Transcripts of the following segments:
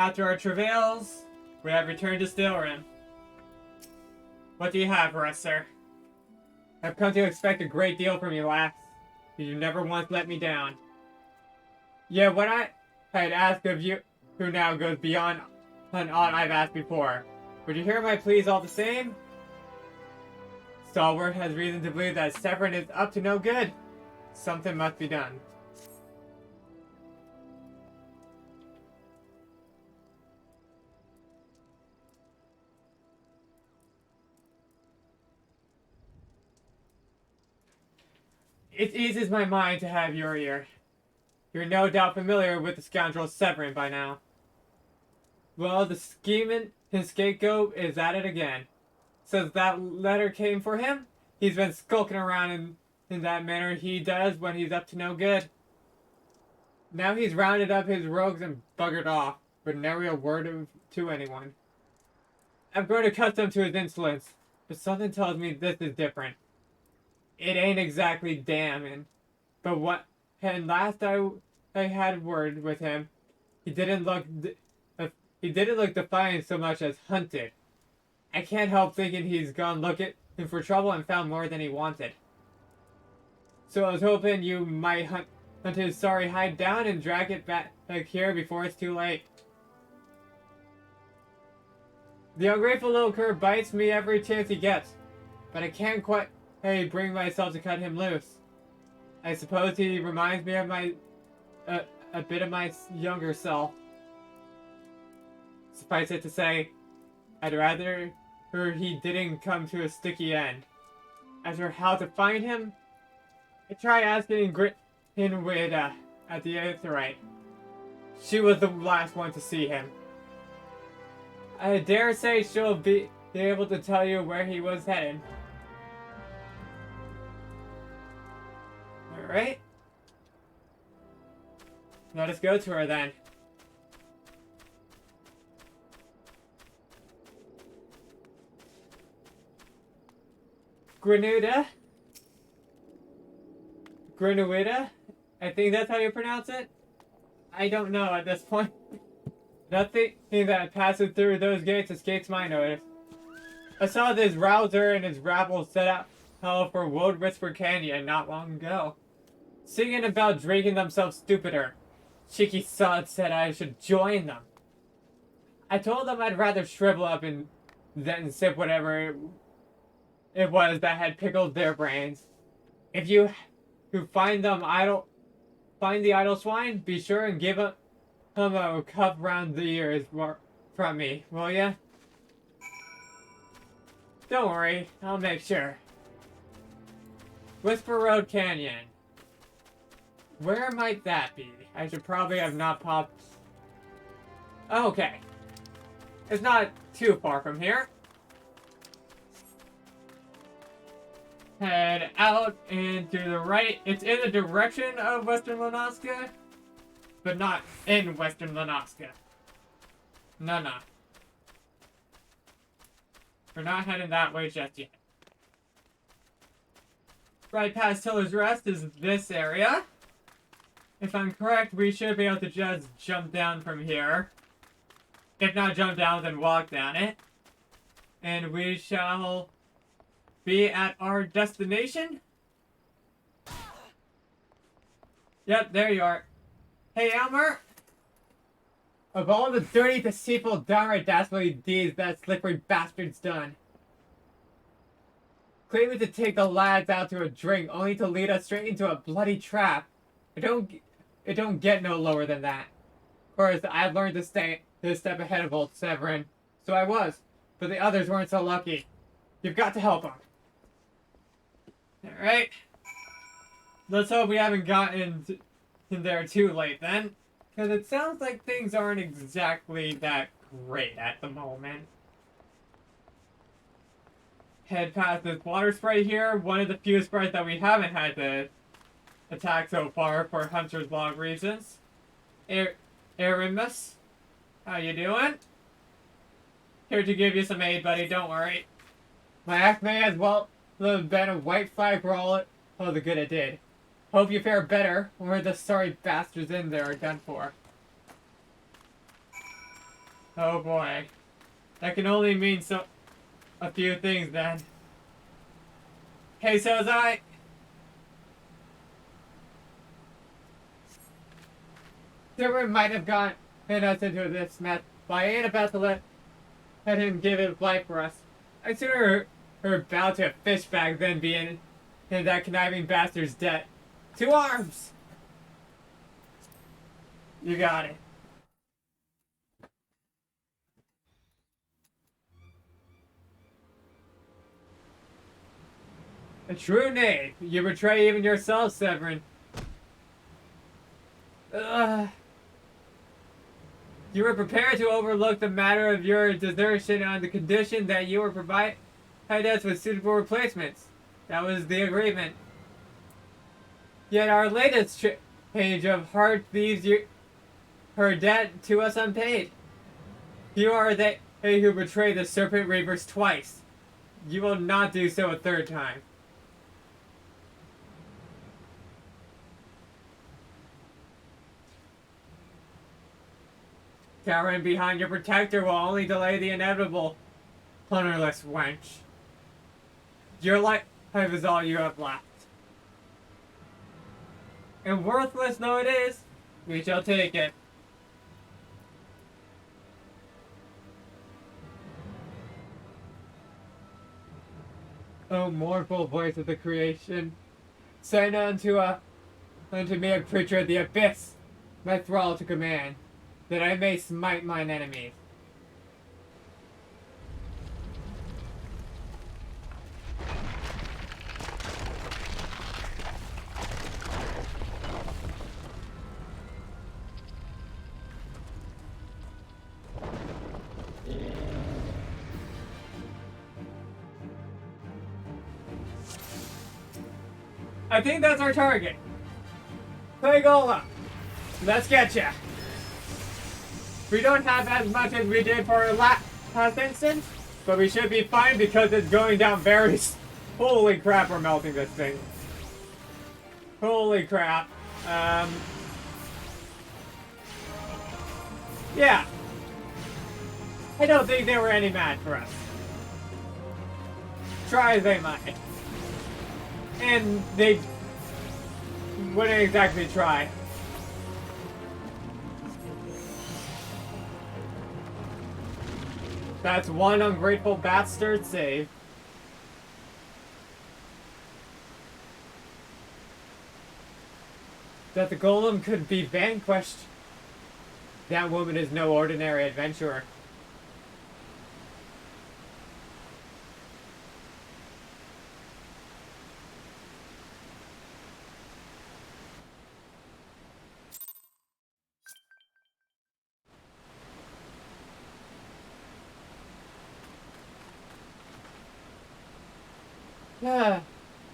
After our travails, we have returned to Stilrim. What do you have for us, sir? I've come to expect a great deal from you, lass. You never once let me down. Yeah, what I had asked of you, who now goes beyond on aught I've asked before. Would you hear my pleas all the same? Stalwart has reason to believe that Severin is up to no good. Something must be done. It eases my mind to have your ear. You're no doubt familiar with the scoundrel Severin by now. Well, the scheming, his scapegoat, is at it again. Since that letter came for him, he's been skulking around in that manner he does when he's up to no good. Now he's rounded up his rogues and buggered off, but never a word to anyone. I've grown accustomed to his insolence, but something tells me this is different. It ain't exactly damning, but what? And last I had word with him, he didn't look defiant so much as hunted. I can't help thinking he's gone looking for trouble and found more than he wanted. So I was hoping you might hunt his sorry hide down and drag it back here before it's too late. The ungrateful little cur bites me every chance he gets, but I can't quite bring myself to cut him loose. I suppose he reminds me of my a bit of my younger self. Suffice it to say, I'd rather he didn't come to a sticky end. As for how to find him, I tried asking Grinwida at the Aetheryte. She was the last one to see him. I dare say she'll be able to tell you where he was headed. Alright. Let us go to her then. Grinwida? I think that's how you pronounce it? I don't know at this point. Nothing that passes through those gates escapes my notice. I saw this rouser and his rabble set out for Wood Whisper Canyon not long ago, singing about drinking themselves stupider. Cheeky sods said I should join them. I told them I'd rather shrivel up and then sip whatever it was that had pickled their brains. If you who find the idle swine, be sure and give him a cup round the ears from me, will ya? Don't worry, I'll make sure. Whisper Road Canyon. Where might that be? I should probably have not popped... Okay. It's not too far from here. Head out and to the right. It's in the direction of Western Lanoska, but not in Western Lanoska. No. We're not heading that way just yet. Right past Tiller's Rest is this area. If I'm correct, we should be able to just jump down from here. If not jump down, then walk down it. And we shall be at our destination. Yep, there you are. Hey, Elmer. Of all the dirty, deceitful, downright dastardly deeds that slippery bastard's done, claiming to take the lads out to a drink only to lead us straight into a bloody trap. It don't get no lower than that. Of course, I've learned to stay this step ahead of old Severin, so I was, but the others weren't so lucky. You've got to help them. Alright. Let's hope we haven't gotten in there too late then, because it sounds like things aren't exactly that great at the moment. Head past this water sprite here, one of the few sprites that we haven't had to attack so far for Hunter's Log reasons. Aramus, how you doing? Here to give you some aid, buddy, don't worry. My act may as well have been a white flag for all the good it did. Hope you fare better, or the sorry bastards in there are done for. Oh boy. That can only mean a few things then. Hey, so as Silver might have gotten us into this mess, but I ain't about to let him give his life for us. I'd sooner her bow to a fish bag than be in that conniving bastard's debt. To arms! You got it. A true knave. You betray even yourself, Severin. Ugh. You were prepared to overlook the matter of your desertion on the condition that you were provided us with suitable replacements. That was the agreement. Yet our latest page of heart leaves her debt to us unpaid. You are they who betrayed the Serpent Reavers twice. You will not do so a third time. Cowering behind your protector will only delay the inevitable, hunterless wench. Your life is all you have left. And worthless though it is, we shall take it. O mournful voice of the creation, send unto me a creature of the abyss, my thrall to command, that I may smite mine enemies. I think that's our target. Play Golem. Let's get ya. We don't have as much as we did for our last instance, but we should be fine because it's going down very... Holy crap, we're melting this thing. Holy crap. Yeah. I don't think they were any match for us. Try as they might. And they wouldn't exactly try. That's one ungrateful bastard save. That the golem could be vanquished. That woman is no ordinary adventurer.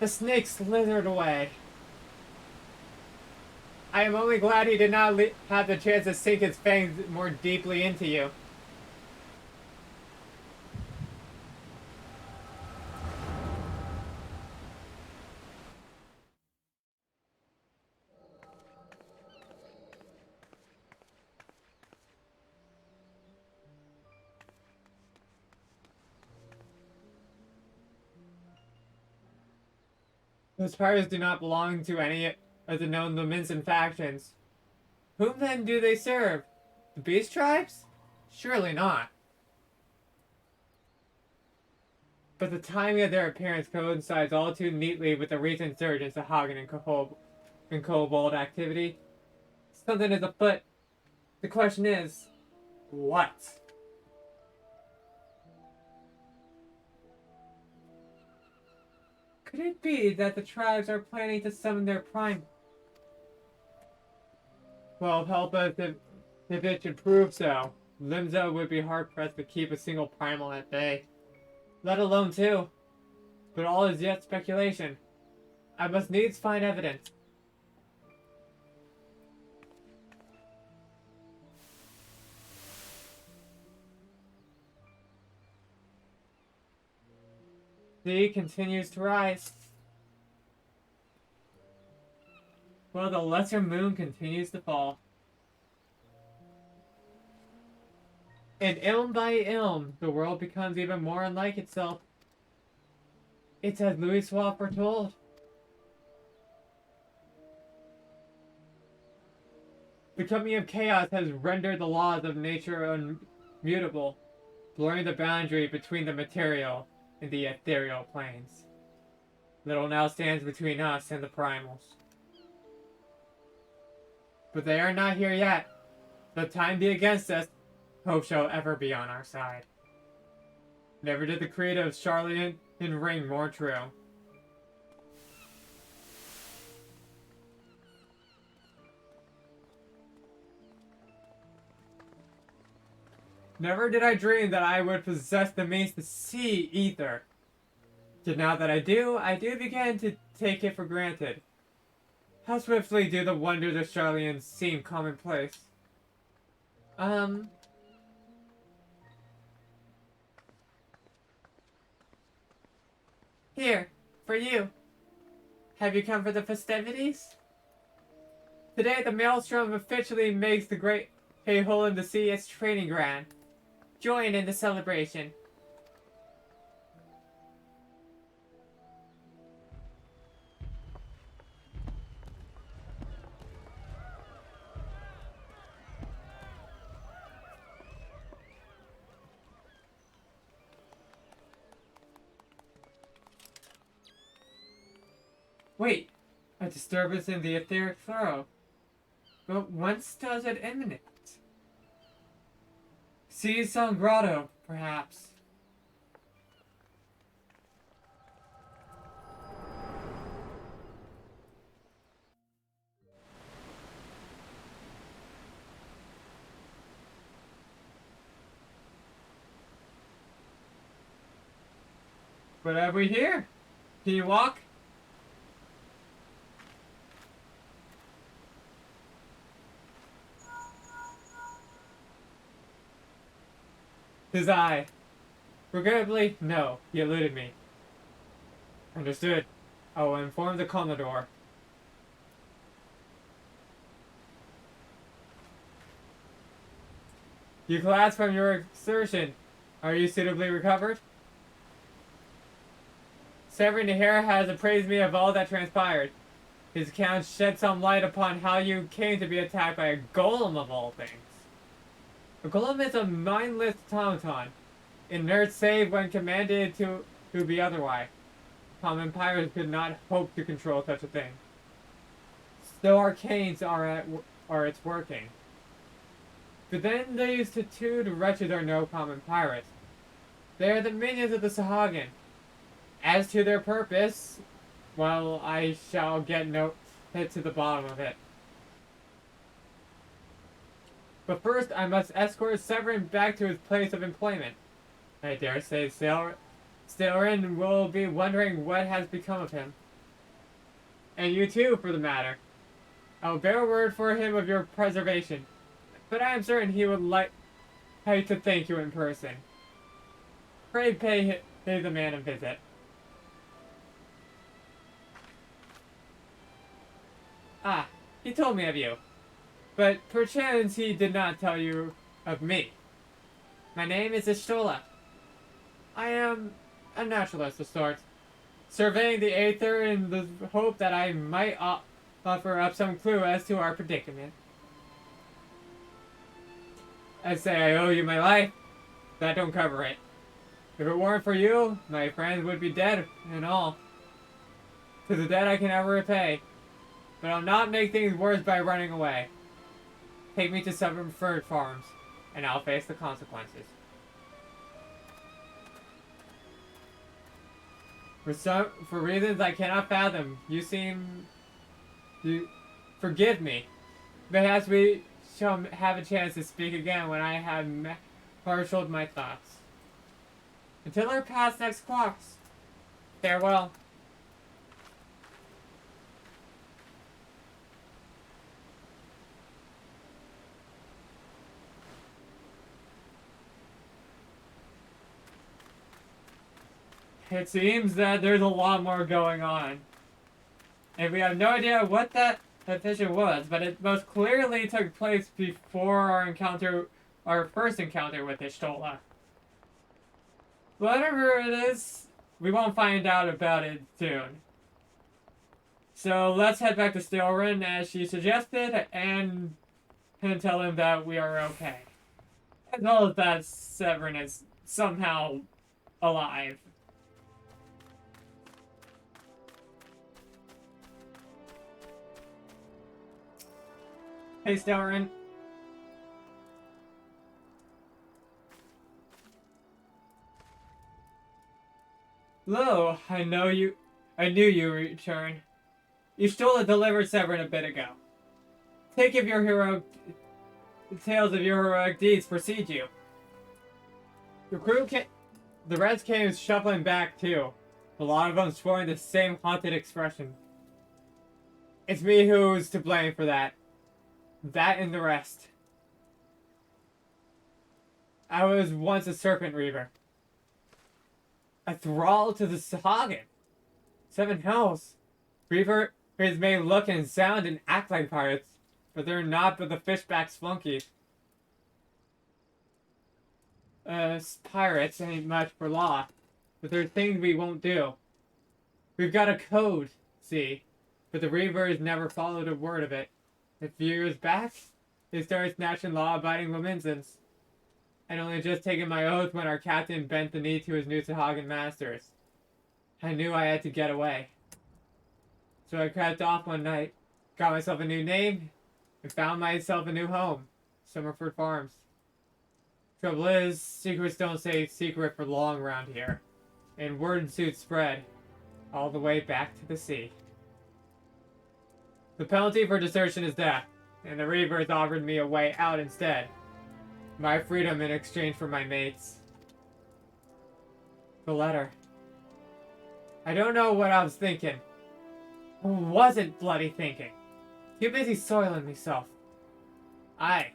The snake slithered away. I am only glad he did not have the chance to sink his fangs more deeply into you. Those pirates do not belong to any of the known Luminson factions. Whom then do they serve? The Beast Tribes? Surely not. But the timing of their appearance coincides all too neatly with the recent surge in Sahagin and Kobold activity. Something is afoot. The question is, what? Could it be that the tribes are planning to summon their prime? Well, help us if it should prove so. Limzo would be hard-pressed to keep a single primal at bay. Let alone two. But all is yet speculation. I must needs find evidence. Sea continues to rise. While the lesser moon continues to fall. And ilm by ilm, the world becomes even more unlike itself. It's as Louis Suave foretold. The coming of chaos has rendered the laws of nature unmutable, blurring the boundary between the material and the ethereal planes. Little now stands between us and the primals. But they are not here yet. Though time be against us, hope shall ever be on our side. Never did the creed of Charlatan ring more true. Never did I dream that I would possess the means to see ether. Yet now that I do begin to take it for granted. How swiftly do the wonders of Charlatan seem commonplace. Here, for you. Have you come for the festivities? Today the Maelstrom officially makes the great hole in the sea its training ground. Join in the celebration. Wait, a disturbance in the etheric furrow. But whence does it emanate? Sea Sun Grotto, perhaps. What have we here? Can you walk? His eye. Regrettably, no. He eluded me. Understood. I will inform the Commodore. You collapsed from your exertion. Are you suitably recovered? Severin Nahara has appraised me of all that transpired. His account shed some light upon how you came to be attacked by a golem of all things. A golem is a mindless automaton, inert save when commanded to be otherwise. Common pirates could not hope to control such a thing. Still arcanes are its working. But then these tattooed wretches are no common pirates. They are the minions of the Sahagin. As to their purpose, well, I shall get to the bottom of it. But first, I must escort Severin back to his place of employment. I dare say Severin will be wondering what has become of him. And you too, for the matter. I will bear word for him of your preservation, but I am certain he would like to thank you in person. Pray pay the man a visit. Ah, he told me of you. But perchance he did not tell you of me. My name is Ishtola. I am a naturalist of sorts, surveying the aether in the hope that I might offer up some clue as to our predicament. I say I owe you my life. That don't cover it. If it weren't for you, my friends would be dead and all. 'Tis a debt I can never repay. But I'll not make things worse by running away. Take me to Southern Fur Farms, and I'll face the consequences. For reasons I cannot fathom, you forgive me. Perhaps we shall have a chance to speak again when I have marshaled my thoughts. Until our paths next cross. Farewell. It seems that there's a lot more going on. And we have no idea what that vision was, but it most clearly took place before our encounter our first encounter with Ishtola. Whatever it is, we won't find out about it soon. So let's head back to Stilren as she suggested and tell him that we are okay. As well as that Severin is somehow alive. Hey, Stilren. Lo, I knew you returned. You stole a delivered Severin a bit ago. Take of your heroic tales of your heroic deeds precede you. The Reds came shuffling back too. A lot of them sporting the same haunted expression. It's me who's to blame for that. That and the rest. I was once a serpent reaver. A thrall to the Sahagin. 7 hells. Reavers may look and sound and act like pirates, but they're not but the fishback's flunkies. Pirates ain't much for law, but there's things we won't do. We've got a code, see, but the Reavers never followed a word of it. A few years back, they started snatching law-abiding Lomenzans. I'd only just taken my oath when our captain bent the knee to his new Sahagin masters. I knew I had to get away. So I crept off one night, got myself a new name, and found myself a new home, Summerford Farms. Trouble is, secrets don't stay secret for long around here, and word and suit spread, all the way back to the sea. The penalty for desertion is death, and the Reavers offered me a way out instead. My freedom in exchange for my mates. The letter. I don't know what I was thinking. I wasn't bloody thinking. Too busy soiling myself. Aye,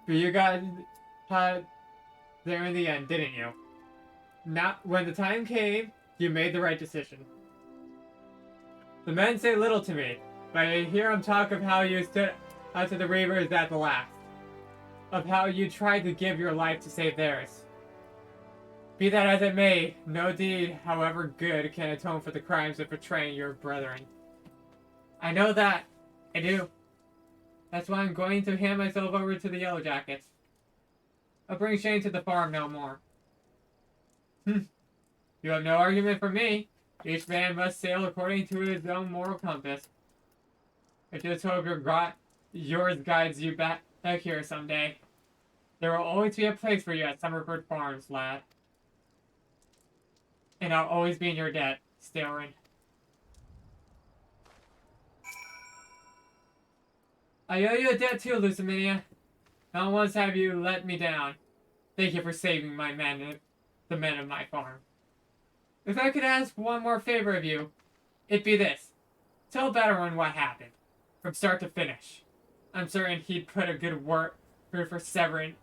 but you got there in the end, didn't you? Not when the time came, you made the right decision. The men say little to me, but I hear them talk of how you stood out to the Reavers at the last. Of how you tried to give your life to save theirs. Be that as it may, no deed, however good, can atone for the crimes of betraying your brethren. I know that. I do. That's why I'm going to hand myself over to the Yellow Jackets. I'll bring shame to the farm no more. You have no argument for me. Each man must sail according to his own moral compass. I just hope yours guides you back here someday. There will always be a place for you at Summerford Farms, lad. And I'll always be in your debt, Stilren. I owe you a debt too, Lusaminia. Not once have you let me down. Thank you for saving my men, the men of my farm. If I could ask one more favor of you, it'd be this. Tell Betteron what happened, from start to finish. I'm certain he'd put a good word for Severin,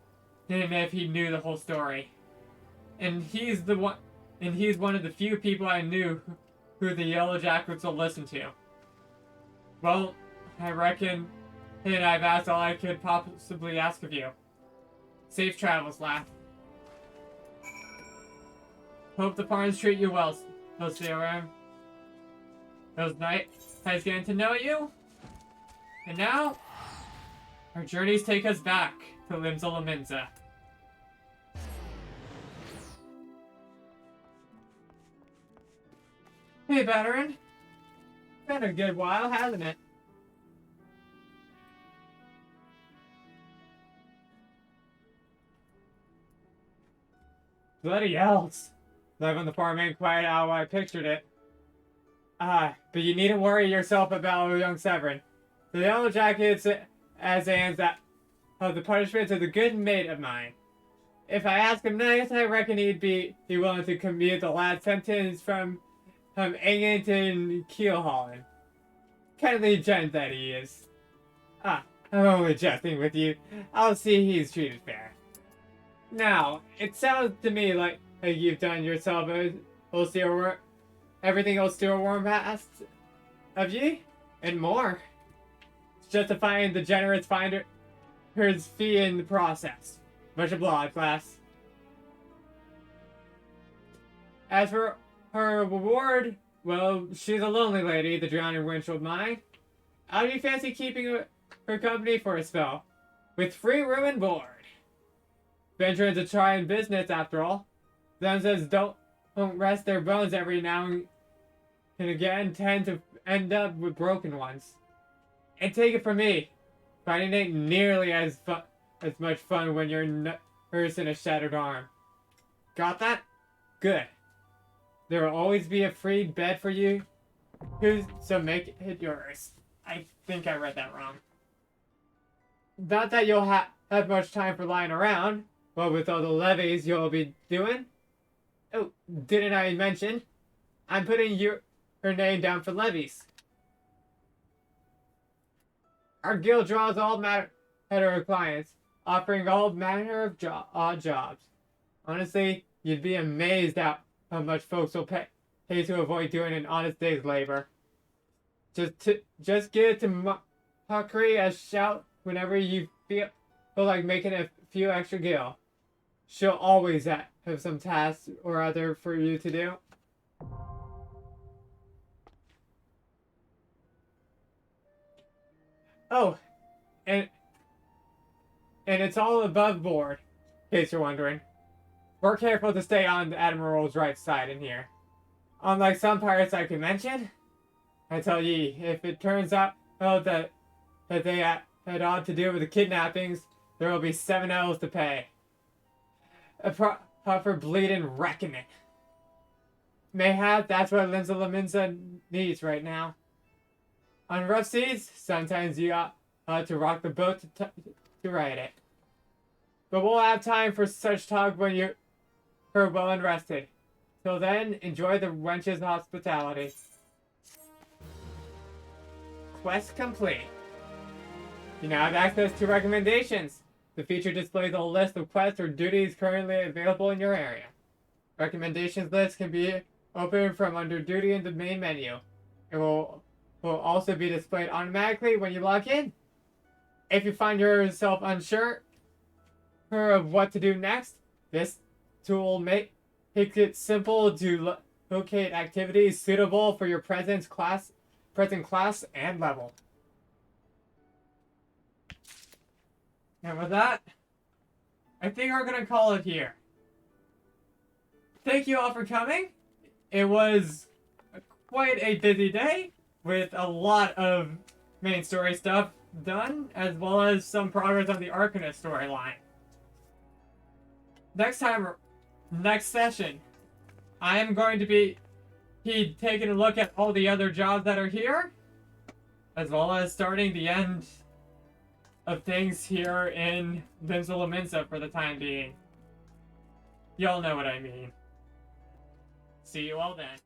even if he knew the whole story. And he's one of the few people I knew who the Yellow Jackets will listen to. Well, I reckon I've asked all I could possibly ask of you. Safe travels, lad. Hope the farms treat you well, Stilren. It was nice getting to know you. And now, our journeys take us back to Limsa. Hey, veteran. Been a good while, hasn't it? Bloody hells. Life on the farm ain't quite how I pictured it. But you needn't worry yourself about young Severin. The Yellow Jackets as ends that of the punishment of the good mate of mine. If I ask him nice, I reckon he'd be willing to commute the lad's sentence from England to Keelholland. Kindly gent that he is. I'm only jesting with you. I'll see he's treated fair. Now, it sounds to me like you've done yourself everything will still warm past of ye, and more. Justifying the generous finder's fee in the process. Much obliged, class. As for her reward, well, she's a lonely lady, the drowning windshield mine. How do you fancy keeping her company for a spell? With free room and board. Venturing to try in business, after all. Them says don't rest their bones every now and again tend to end up with broken ones. And take it from me, fighting ain't nearly as much fun when you're nursing a shattered arm. Got that? Good. There will always be a free bed for you, so make it yours. I think I read that wrong. Not that you'll have much time for lying around, but with all the levies you'll be doing. Oh, didn't I mention? I'm putting her name down for levies. Our guild draws all manner of clients, offering all manner of odd jobs. Honestly, you'd be amazed at how much folks will pay to avoid doing an honest day's labor. Just give it to Huckery a shout whenever you feel like making a few extra gil. She'll always have some tasks or other for you to do. Oh, and it's all above board, in case you're wondering. We're careful to stay on the Admiral's right side in here. Unlike some pirates I could mention, I tell ye, if it turns out that they had aught to do with the kidnappings, there will be 7 L's to pay. A proper bleeding reckoning. Mayhap that's what Lusaminia needs right now. On rough seas, sometimes you ought to rock the boat to ride it. But we'll have time for such talk when you're well and rested. Till then, enjoy the wench's hospitality. Quest complete. You now have access to recommendations. The feature displays a list of quests or duties currently available in your area. Recommendations list can be opened from under duty in the main menu. It will also be displayed automatically when you log in. If you find yourself unsure of what to do next, this tool makes it simple to locate activities suitable for your present class and level. And with that, I think we're going to call it here. Thank you all for coming. It was quite a busy day with a lot of main story stuff done, as well as some progress on the Arcanist storyline. Next session, I am going to be taking a look at all the other jobs that are here, as well as starting the end of things here in Lusaminia for the time being. Y'all know what I mean. See you all then.